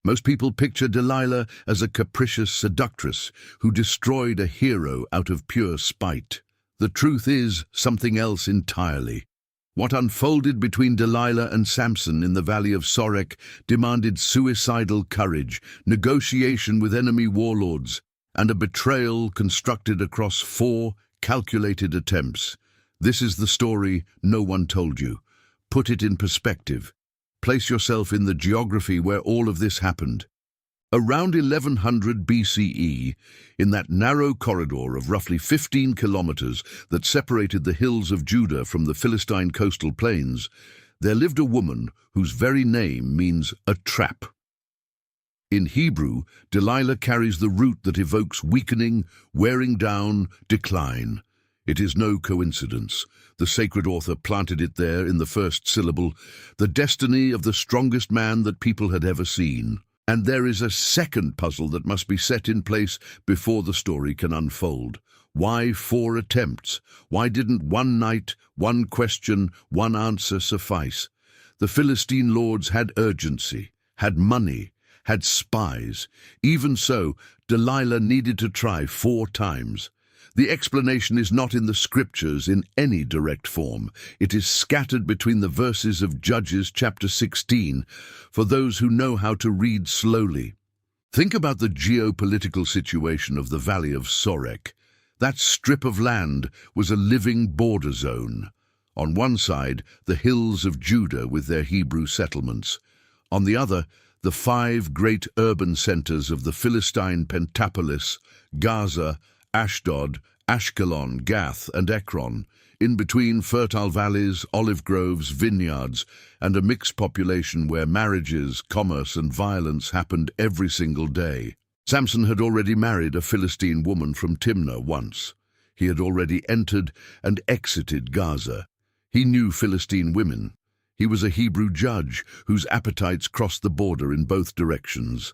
Most people picture Delilah as a capricious seductress who destroyed a hero out of pure spite. The truth is something else entirely. What unfolded between Delilah and Samson in the valley of Sorek demanded suicidal courage, negotiation with enemy warlords, and a betrayal constructed across 4 calculated attempts. This is the story no one told you. Put it in perspective. Place yourself in the geography where all of this happened. Around 1100 BCE, in that narrow corridor of roughly 15 kilometers that separated the hills of Judah from the Philistine coastal plains, there lived a woman whose very name means a trap. In Hebrew, Delilah carries the root that evokes weakening, wearing down, decline. It is no coincidence. The sacred author planted it there in the first syllable, the destiny of the strongest man that people had ever seen. And there is a second puzzle that must be set in place before the story can unfold. Why 4 attempts? Why didn't one night, one question, one answer suffice? The Philistine lords had urgency, had money, had spies. Even so, Delilah needed to try 4 times. The explanation is not in the scriptures in any direct form. It is scattered between the verses of Judges chapter 16 for those who know how to read slowly. Think about the geopolitical situation of the valley of Sorek. That strip of land was a living border zone. On one side, the hills of Judah with their Hebrew settlements. On the other, the 5 great urban centers of the Philistine Pentapolis, Gaza, Ashdod, Ashkelon, Gath, and Ekron, in between fertile valleys, olive groves, vineyards, and a mixed population where marriages, commerce, and violence happened every single day. Samson had already married a Philistine woman from Timnah once. He had already entered and exited Gaza. He knew Philistine women. He was a Hebrew judge whose appetites crossed the border in both directions.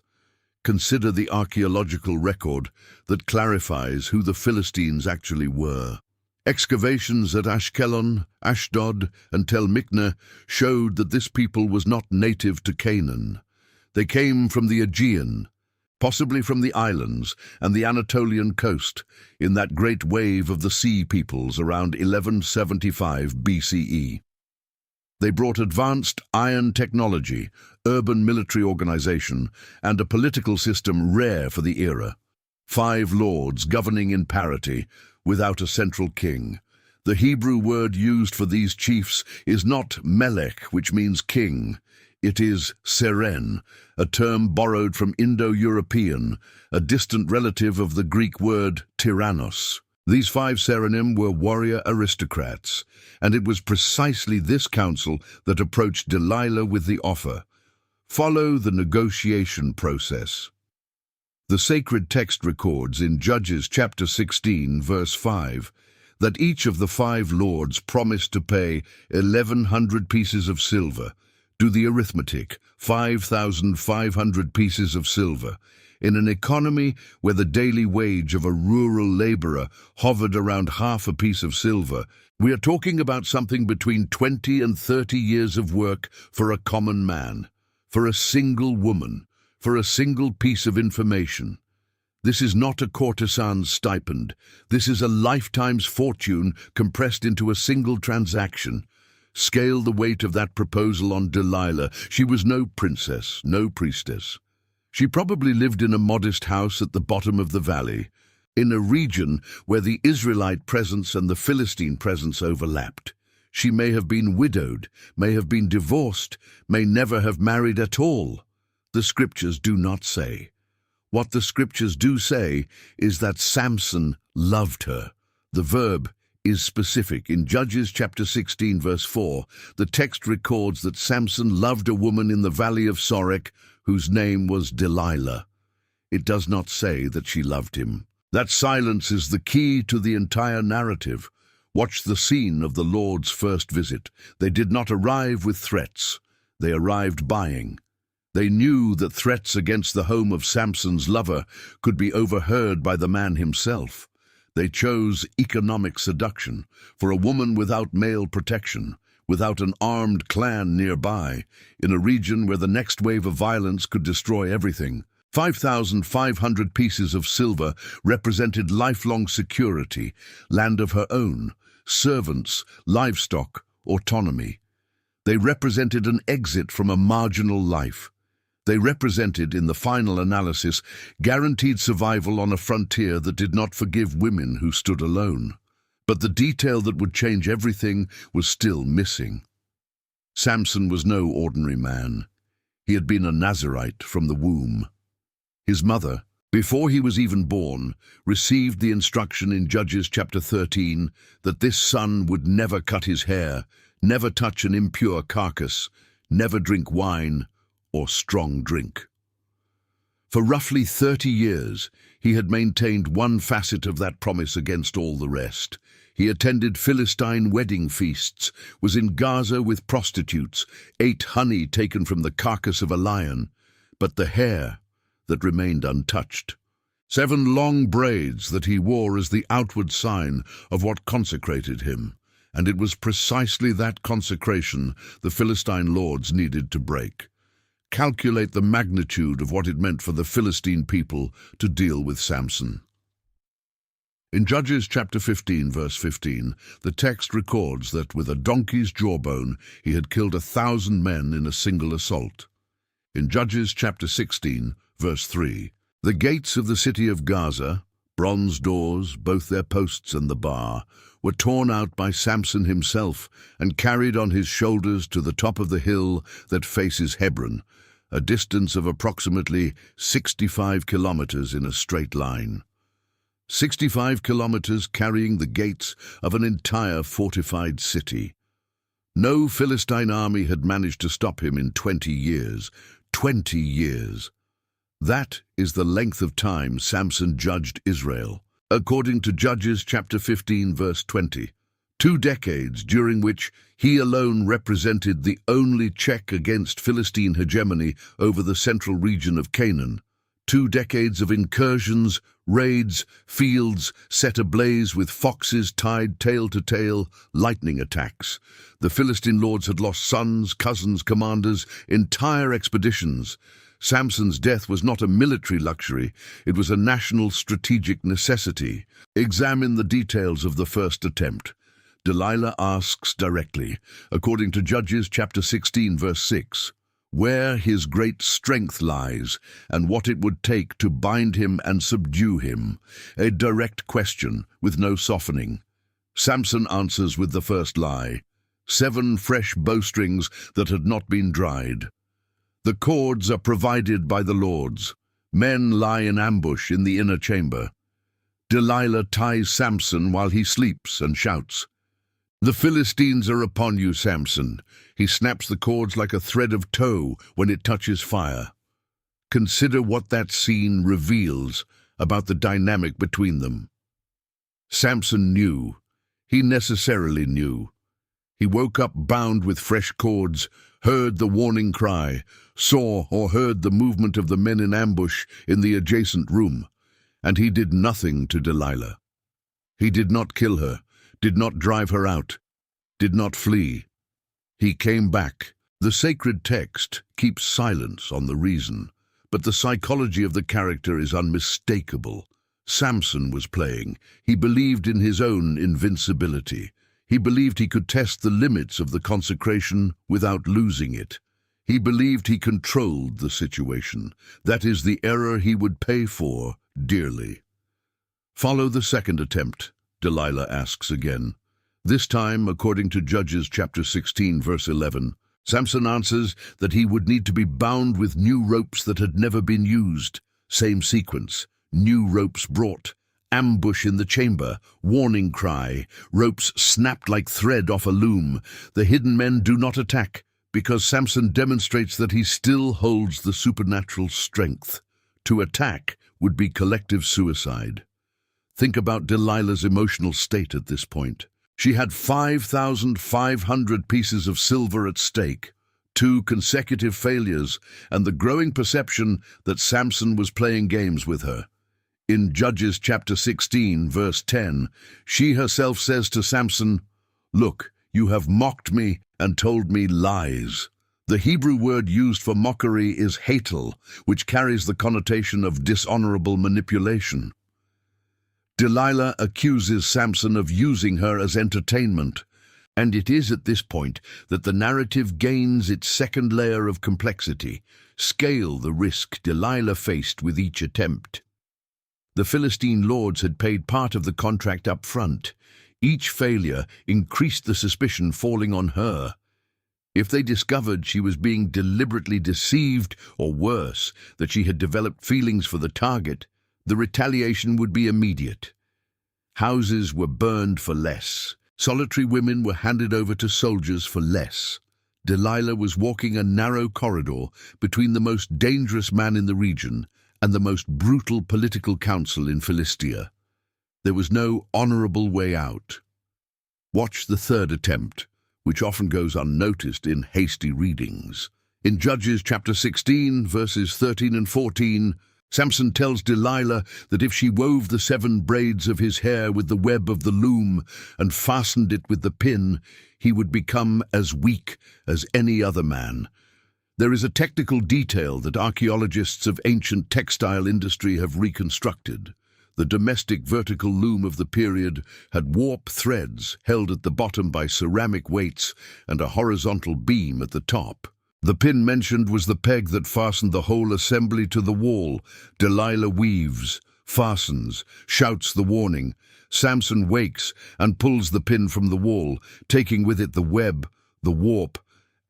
Consider the archaeological record that clarifies who the Philistines actually were. Excavations at Ashkelon, Ashdod, and Tel Mikneh showed that this people was not native to Canaan. They came from the Aegean, possibly from the islands and the Anatolian coast, in that great wave of the sea peoples around 1175 BCE. They brought advanced iron technology, urban military organization, and a political system rare for the era. 5 lords governing in parity, without a central king. The Hebrew word used for these chiefs is not melech, which means king. It is seren, a term borrowed from Indo-European, a distant relative of the Greek word tyrannos. These 5 serenim were warrior aristocrats, and it was precisely this council that approached Delilah with the offer: follow the negotiation process. The sacred text records in Judges chapter 16, verse 5, that each of the 5 lords promised to pay 1,100 pieces of silver. Do the arithmetic, 5,500 pieces of silver. In an economy where the daily wage of a rural laborer hovered around half a piece of silver, we are talking about something between 20 and 30 years of work for a common man, for a single woman, for a single piece of information. This is not a courtesan's stipend. This is a lifetime's fortune compressed into a single transaction. Scale the weight of that proposal on Delilah. She was no princess, no priestess. She probably lived in a modest house at the bottom of the valley, in a region where the Israelite presence and the Philistine presence overlapped. She may have been widowed, may have been divorced, may never have married at all. The scriptures do not say. What the scriptures do say is that Samson loved her. The verb is specific. In Judges chapter 16, verse 4, the text records that Samson loved a woman in the valley of Sorek whose name was Delilah. It does not say that she loved him. That silence is the key to the entire narrative. Watch the scene of the Lord's first visit. They did not arrive with threats. They arrived buying. They knew that threats against the home of Samson's lover could be overheard by the man himself. They chose economic seduction for a woman without male protection, without an armed clan nearby, in a region where the next wave of violence could destroy everything. 5,500 pieces of silver represented lifelong security, land of her own, servants, livestock, autonomy. They represented an exit from a marginal life. They represented, in the final analysis, guaranteed survival on a frontier that did not forgive women who stood alone. But the detail that would change everything was still missing. Samson was no ordinary man. He had been a Nazirite from the womb. His mother, before he was even born, received the instruction in Judges chapter 13 that this son would never cut his hair, never touch an impure carcass, never drink wine or strong drink. For roughly 30 years, he had maintained one facet of that promise against all the rest. He attended Philistine wedding feasts, was in Gaza with prostitutes, ate honey taken from the carcass of a lion, but the hair that remained untouched. 7 long braids that he wore as the outward sign of what consecrated him, and it was precisely that consecration the Philistine lords needed to break. Calculate the magnitude of what it meant for the Philistine people to deal with Samson. In Judges chapter 15, verse 15, the text records that with a donkey's jawbone he had killed 1,000 men in a single assault. In Judges chapter 16, verse 3, the gates of the city of Gaza, bronze doors, both their posts and the bar, were torn out by Samson himself and carried on his shoulders to the top of the hill that faces Hebron, a distance of approximately 65 kilometers in a straight line. 65 kilometers carrying the gates of an entire fortified city. No Philistine army had managed to stop him in 20 years. 20 years. That is the length of time Samson judged Israel, according to Judges chapter 15, verse 20. 2 decades during which he alone represented the only check against Philistine hegemony over the central region of Canaan. 2 decades of incursions, raids, fields set ablaze with foxes tied tail to tail, lightning attacks. The Philistine lords had lost sons, cousins, commanders, entire expeditions. Samson's death was not a military luxury, it was a national strategic necessity. Examine the details of the first attempt. Delilah asks directly, according to Judges chapter 16, verse 6, where his great strength lies and what it would take to bind him and subdue him. A direct question with no softening. Samson answers with the first lie. 7 fresh bowstrings that had not been dried. The cords are provided by the lords. Men lie in ambush in the inner chamber. Delilah ties Samson while he sleeps and shouts, "The Philistines are upon you, Samson." He snaps the cords like a thread of tow when it touches fire. Consider what that scene reveals about the dynamic between them. Samson knew. He necessarily knew. He woke up bound with fresh cords, heard the warning cry, saw or heard the movement of the men in ambush in the adjacent room, and he did nothing to Delilah. He did not kill her, did not drive her out, did not flee. He came back. The sacred text keeps silence on the reason, but the psychology of the character is unmistakable. Samson was playing. He believed in his own invincibility. He believed he could test the limits of the consecration without losing it. He believed he controlled the situation. That is the error he would pay for dearly. Follow the second attempt, Delilah asks again. This time, according to Judges chapter 16, verse 11, Samson answers that he would need to be bound with new ropes that had never been used. Same sequence. New ropes brought. Ambush in the chamber, warning cry, ropes snapped like thread off a loom. The hidden men do not attack, because Samson demonstrates that he still holds the supernatural strength. To attack would be collective suicide. Think about Delilah's emotional state at this point. She had 5,500 pieces of silver at stake, 2 consecutive failures, and the growing perception that Samson was playing games with her. In Judges chapter 16, verse 10, she herself says to Samson, "Look, you have mocked me and told me lies. The Hebrew word used for mockery is hatel, which carries the connotation of dishonorable manipulation. Delilah accuses Samson of using her as entertainment, and it is at this point that the narrative gains its second layer of complexity. Scale the risk Delilah faced with each attempt. The Philistine lords had paid part of the contract up front. Each failure increased the suspicion falling on her. If they discovered she was being deliberately deceived, or worse, that she had developed feelings for the target, the retaliation would be immediate. Houses were burned for less. Solitary women were handed over to soldiers for less. Delilah was walking a narrow corridor between the most dangerous man in the region and the most brutal political council in Philistia. There was no honorable way out. Watch the third attempt, which often goes unnoticed in hasty readings. In Judges chapter 16, verses 13 and 14, Samson tells Delilah that if she wove the 7 braids of his hair with the web of the loom and fastened it with the pin, he would become as weak as any other man. There is a technical detail that archaeologists of ancient textile industry have reconstructed. The domestic vertical loom of the period had warp threads held at the bottom by ceramic weights and a horizontal beam at the top. The pin mentioned was the peg that fastened the whole assembly to the wall. Delilah weaves, fastens, shouts the warning. Samson wakes and pulls the pin from the wall, taking with it the web, the warp,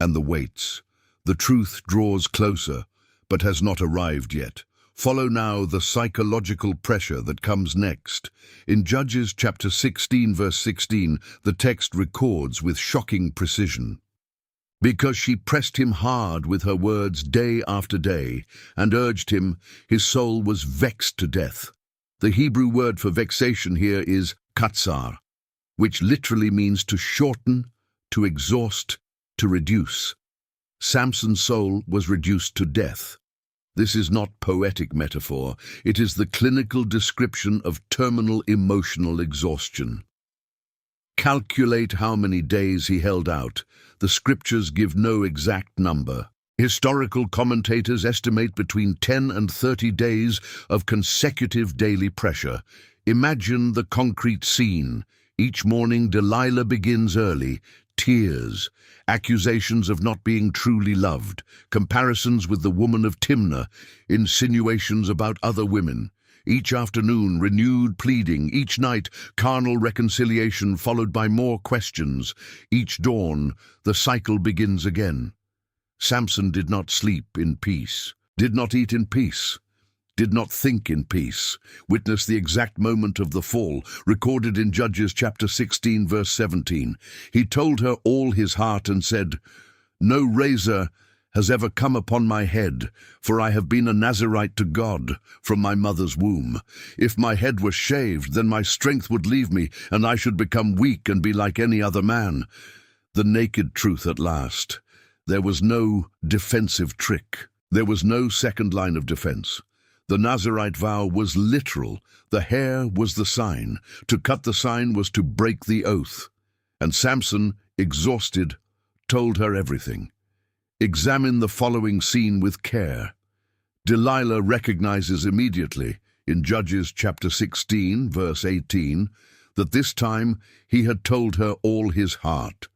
and the weights. The truth draws closer, but has not arrived yet. Follow now the psychological pressure that comes next. In Judges chapter 16, verse 16, the text records with shocking precision. Because she pressed him hard with her words day after day, and urged him, his soul was vexed to death. The Hebrew word for vexation here is katsar, which literally means to shorten, to exhaust, to reduce. Samson's soul was reduced to death. This is not poetic metaphor, it is the clinical description of terminal emotional exhaustion. Calculate how many days he held out. The scriptures give no exact number. Historical commentators estimate between 10 and 30 days of consecutive daily pressure. Imagine the concrete scene. Each morning Delilah begins early. Tears, accusations of not being truly loved, comparisons with the woman of Timnah, insinuations about other women. Each afternoon, renewed pleading. Each night, carnal reconciliation followed by more questions. Each dawn, the cycle begins again. Samson did not sleep in peace, did not eat in peace, did not think in peace. Witness the exact moment of the fall, recorded in Judges chapter 16, verse 17. He told her all his heart and said, "No razor has ever come upon my head, for I have been a Nazirite to God from my mother's womb. If my head were shaved, then my strength would leave me, and I should become weak and be like any other man." The naked truth at last. There was no defensive trick. There was no second line of defense. The Nazirite vow was literal. The hair was the sign. To cut the sign was to break the oath. And Samson, exhausted, told her everything. Examine the following scene with care. Delilah recognizes immediately, in Judges chapter 16, verse 18, that this time he had told her all his heart.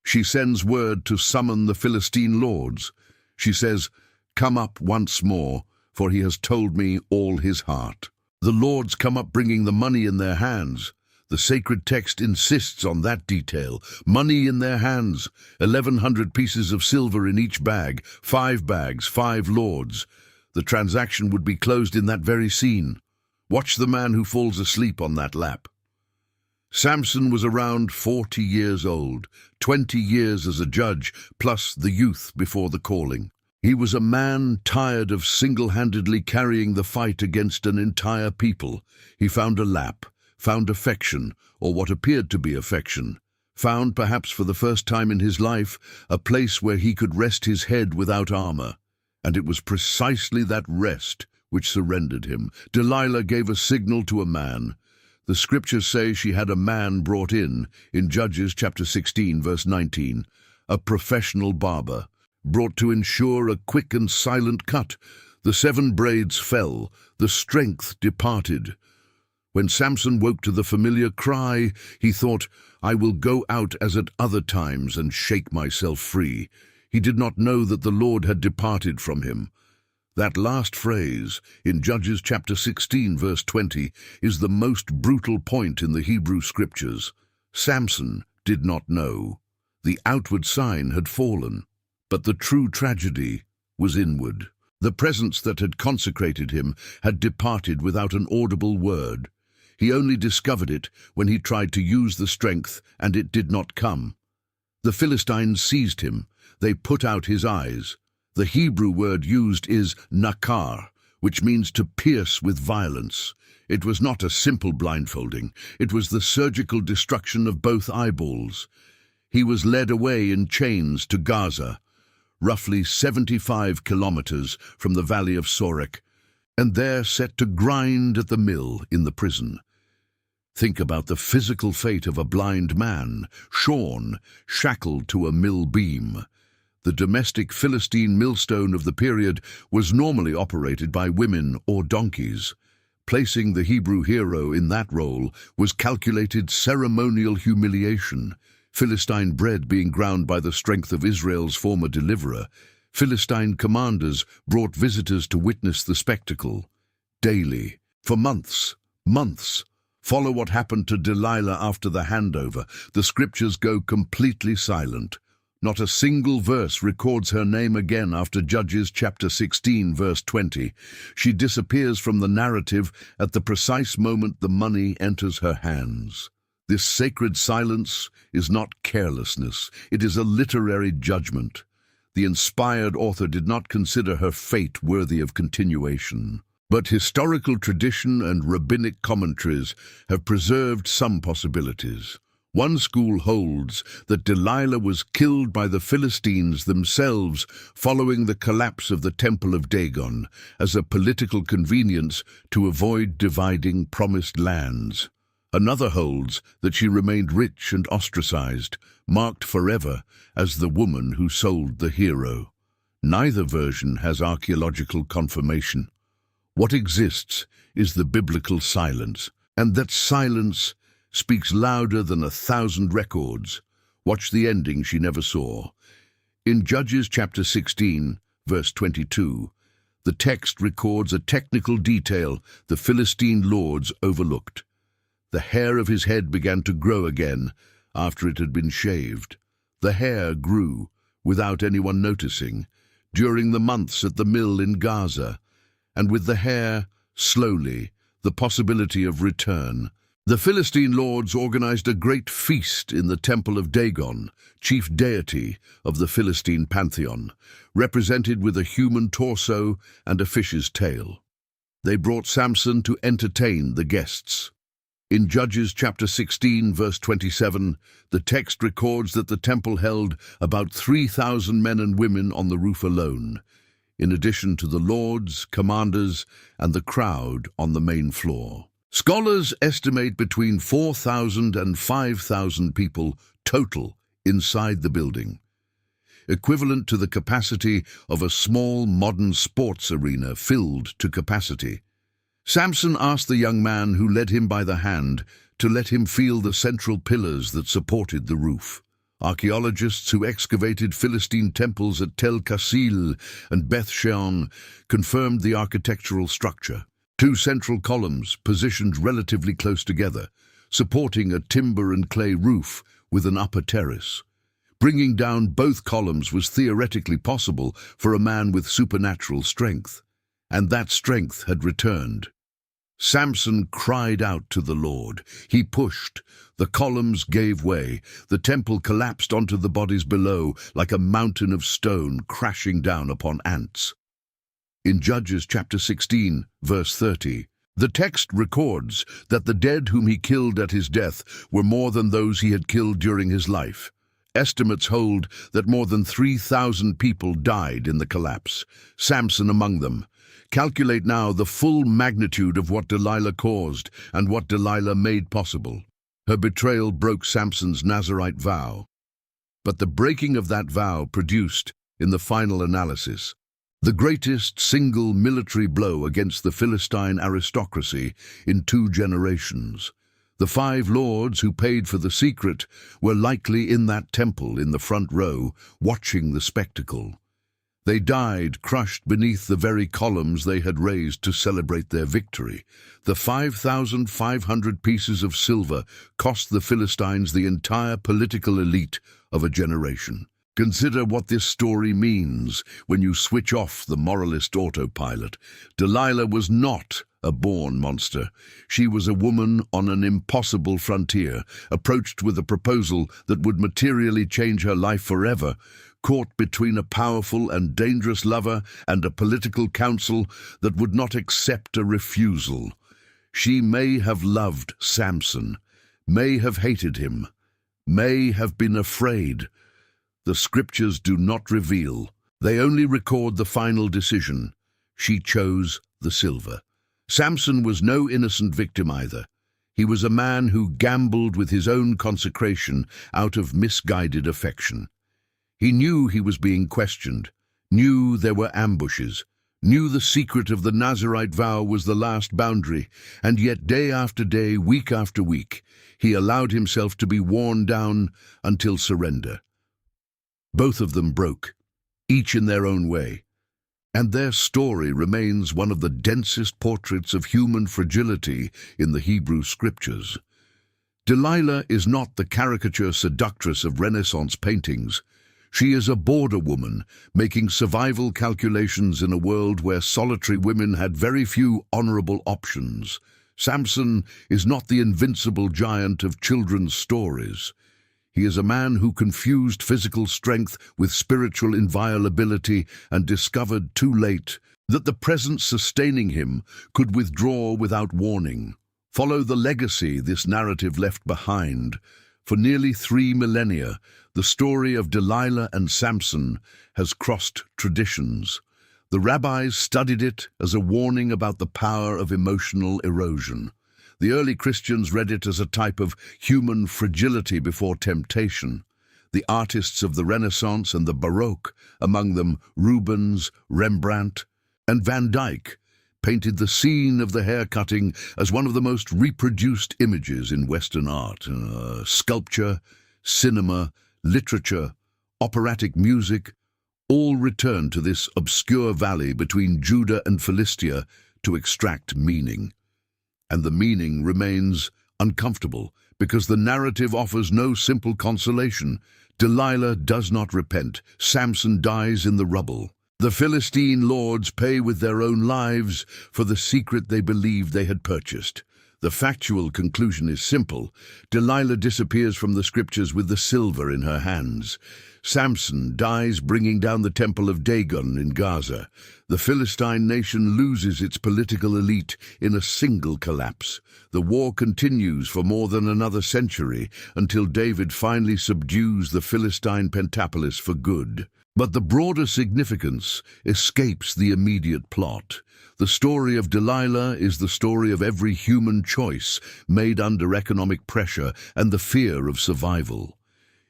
She sends word to summon the Philistine lords. She says, "Come up once more, for he has told me all his heart." The lords come up bringing the money in their hands. The sacred text insists on that detail. Money in their hands, 1,100 pieces of silver in each bag, 5 bags, 5 lords. The transaction would be closed in that very scene. Watch the man who falls asleep on that lap. Samson was around 40 years old, 20 years as a judge, plus the youth before the calling. He was a man tired of single-handedly carrying the fight against an entire people. He found a lap, found affection, or what appeared to be affection, found, perhaps for the first time in his life, a place where he could rest his head without armor. And it was precisely that rest which surrendered him. Delilah gave a signal to a man. The scriptures say she had a man brought in Judges chapter 16, verse 19. a professional barber, brought to ensure a quick and silent cut. The 7 braids fell, the strength departed. When Samson woke to the familiar cry, he thought, "I will go out as at other times and shake myself free." He did not know that the Lord had departed from him. That last phrase, in Judges chapter 16, verse 20, is the most brutal point in the Hebrew Scriptures. Samson did not know. The outward sign had fallen, but the true tragedy was inward. The presence that had consecrated him had departed without an audible word. He only discovered it when he tried to use the strength, and it did not come. The Philistines seized him. They put out his eyes. The Hebrew word used is nakar, which means to pierce with violence. It was not a simple blindfolding. It was the surgical destruction of both eyeballs. He was led away in chains to Gaza, roughly 75 kilometers from the valley of Sorek, and there set to grind at the mill in the prison. Think about the physical fate of a blind man, shorn, shackled to a mill beam. The domestic Philistine millstone of the period was normally operated by women or donkeys. Placing the Hebrew hero in that role was calculated ceremonial humiliation. Philistine bread being ground by the strength of Israel's former deliverer, Philistine commanders brought visitors to witness the spectacle. Daily, for months, follow what happened to Delilah after the handover. The scriptures go completely silent. Not a single verse records her name again after Judges chapter 16, verse 20. She disappears from the narrative at the precise moment the money enters her hands. This sacred silence is not carelessness. It is a literary judgment. The inspired author did not consider her fate worthy of continuation. But historical tradition and rabbinic commentaries have preserved some possibilities. One school holds that Delilah was killed by the Philistines themselves following the collapse of the Temple of Dagon as a political convenience to avoid dividing promised lands. Another holds that she remained rich and ostracized, marked forever as the woman who sold the hero. Neither version has archaeological confirmation. What exists is the biblical silence, and that silence speaks louder than 1,000 records. Watch the ending she never saw. In Judges chapter 16, verse 22, the text records a technical detail the Philistine lords overlooked. The hair of his head began to grow again after it had been shaved. The hair grew, without anyone noticing, during the months at the mill in Gaza, and with the hair, slowly, the possibility of return. The Philistine lords organized a great feast in the Temple of Dagon, chief deity of the Philistine pantheon, represented with a human torso and a fish's tail. They brought Samson to entertain the guests. In Judges chapter 16, verse 27, the text records that the temple held about 3,000 men and women on the roof alone, in addition to the lords, commanders, and the crowd on the main floor. Scholars estimate between 4,000 and 5,000 people total inside the building, equivalent to the capacity of a small modern sports arena filled to capacity. Samson asked the young man who led him by the hand to let him feel the central pillars that supported the roof. Archaeologists who excavated Philistine temples at Tel Kasil and Beth Shean confirmed the architectural structure. 2 central columns positioned relatively close together, supporting a timber and clay roof with an upper terrace. Bringing down both columns was theoretically possible for a man with supernatural strength, and that strength had returned. Samson cried out to the Lord. He pushed. The columns gave way. The temple collapsed onto the bodies below like a mountain of stone crashing down upon ants. In Judges chapter 16, verse 30, the text records that the dead whom he killed at his death were more than those he had killed during his life. Estimates hold that more than 3,000 people died in the collapse, Samson among them. Calculate now the full magnitude of what Delilah caused and what Delilah made possible. Her betrayal broke Samson's Nazirite vow. But the breaking of that vow produced, in the final analysis, the greatest single military blow against the Philistine aristocracy in 2 generations. The 5 lords who paid for the secret were likely in that temple in the front row, watching the spectacle. They died crushed beneath the very columns they had raised to celebrate their victory. The 5,500 pieces of silver cost the Philistines the entire political elite of a generation. Consider what this story means when you switch off the moralist autopilot. Delilah was not a born monster. She was a woman on an impossible frontier, approached with a proposal that would materially change her life forever, caught between a powerful and dangerous lover and a political council that would not accept a refusal. She may have loved Samson, may have hated him, may have been afraid. The scriptures do not reveal. They only record the final decision. She chose the silver. Samson was no innocent victim either. He was a man who gambled with his own consecration out of misguided affection. He knew he was being questioned, knew there were ambushes, knew the secret of the Nazirite vow was the last boundary, and yet day after day, week after week, he allowed himself to be worn down until surrender. Both of them broke, each in their own way, and their story remains one of the densest portraits of human fragility in the Hebrew scriptures. Delilah is not the caricature seductress of Renaissance paintings. She is a border woman, making survival calculations in a world where solitary women had very few honorable options. Samson is not the invincible giant of children's stories. He is a man who confused physical strength with spiritual inviolability and discovered too late that the presence sustaining him could withdraw without warning. Follow the legacy this narrative left behind. For nearly 3 millennia, the story of Delilah and Samson has crossed traditions. The rabbis studied it as a warning about the power of emotional erosion. The early Christians read it as a type of human fragility before temptation. The artists of the Renaissance and the Baroque, among them Rubens, Rembrandt, and Van Dyck, painted the scene of the hair-cutting as one of the most reproduced images in Western art. Sculpture, cinema, literature, operatic music, all return to this obscure valley between Judah and Philistia to extract meaning. And the meaning remains uncomfortable because the narrative offers no simple consolation. Delilah does not repent. Samson dies in the rubble. The Philistine lords pay with their own lives for the secret they believed they had purchased. The factual conclusion is simple. Delilah disappears from the scriptures with the silver in her hands. Samson dies bringing down the temple of Dagon in Gaza. The Philistine nation loses its political elite in a single collapse. The war continues for more than another century until David finally subdues the Philistine pentapolis for good. But the broader significance escapes the immediate plot. The story of Delilah is the story of every human choice made under economic pressure and the fear of survival.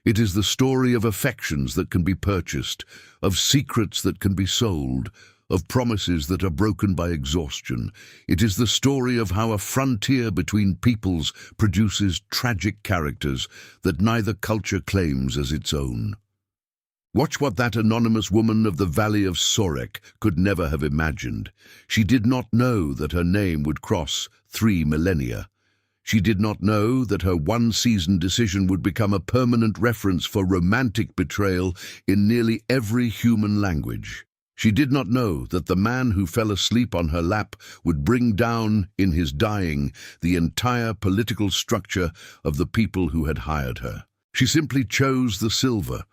It is the story of affections that can be purchased, of secrets that can be sold, of promises that are broken by exhaustion. It is the story of how a frontier between peoples produces tragic characters that neither culture claims as its own. Watch what that anonymous woman of the Valley of Sorek could never have imagined. She did not know that her name would cross 3 millennia. She did not know that her one-season decision would become a permanent reference for romantic betrayal in nearly every human language. She did not know that the man who fell asleep on her lap would bring down, in his dying, the entire political structure of the people who had hired her. She simply chose the silver,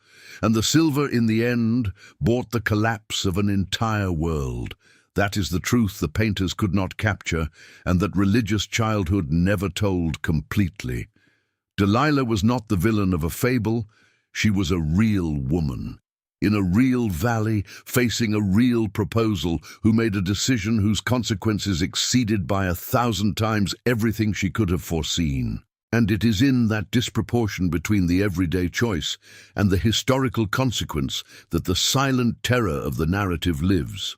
and the silver in the end bought the collapse of an entire world. That is the truth the painters could not capture, and that religious childhood never told completely. Delilah was not the villain of a fable. She was a real woman, in a real valley, facing a real proposal, who made a decision whose consequences exceeded by 1,000 times everything she could have foreseen. And it is in that disproportion between the everyday choice and the historical consequence that the silent terror of the narrative lives.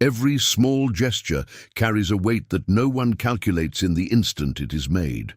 Every small gesture carries a weight that no one calculates in the instant it is made.